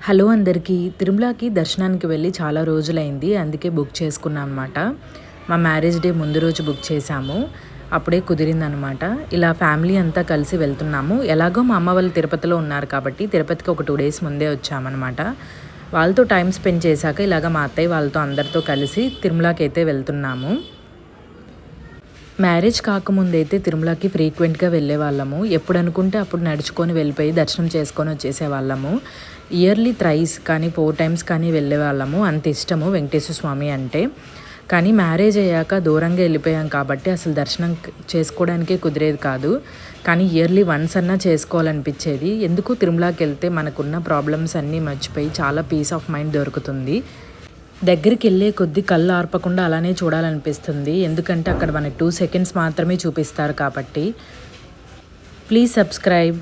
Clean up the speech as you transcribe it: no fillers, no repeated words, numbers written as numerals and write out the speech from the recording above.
Hello అందరికీ. తిరుమలకి దర్శనానికి వెళ్ళి చాలా రోజులైంది. అందుకే బుక్ చేసుకున్నాం అనమాట. మా మ్యారేజ్ డే ముందు రోజు బుక్ చేశాము. అప్పుడే కుదిరిందనమాట. ఇలా ఫ్యామిలీ అంతా కలిసి వెళ్తున్నాము. ఎలాగో మా అమ్మ వాళ్ళు తిరుపతిలో ఉన్నారు కాబట్టి తిరుపతికి ఒక 2 డేస్ ముందే వచ్చామన్నమాట. వాళ్ళతో టైం స్పెండ్ చేశాక ఇలాగ మా అత్తయ్య వాళ్ళతో అందరితో కలిసి తిరుమలకి అయితే వెళ్తున్నాము. మ్యారేజ్ కాకముందైతే తిరుమలకి ఫ్రీక్వెంట్గా వెళ్ళే వాళ్ళము. ఎప్పుడు అనుకుంటే అప్పుడు నడుచుకొని వెళ్ళిపోయి దర్శనం చేసుకొని వచ్చేసేవాళ్ళము. ఇయర్లీ థ్రైస్ కానీ 4 టైమ్స్ కానీ వెళ్ళే వాళ్ళము. అంత ఇష్టము వెంకటేశ్వర స్వామి అంటే. కానీ మ్యారేజ్ అయ్యాక దూరంగా వెళ్ళిపోయాం కాబట్టి అసలు దర్శనం చేసుకోవడానికే కుదిరేది కాదు. కానీ ఇయర్లీ వన్స్ అన్నా చేసుకోవాలనిపించేది. ఎందుకు తిరుమలకి వెళ్తే మనకున్న ప్రాబ్లమ్స్ అన్నీ మర్చిపోయి చాలా పీస్ ఆఫ్ మైండ్ దొరుకుతుంది. దగ్గరికి వెళ్ళే కొద్దీ కళ్ళు ఆర్పకుండా అలానే చూడాలనిపిస్తుంది. ఎందుకంటే అక్కడ మనకి 2 సెకండ్స్ మాత్రమే చూపిస్తారు కాబట్టి. Please subscribe.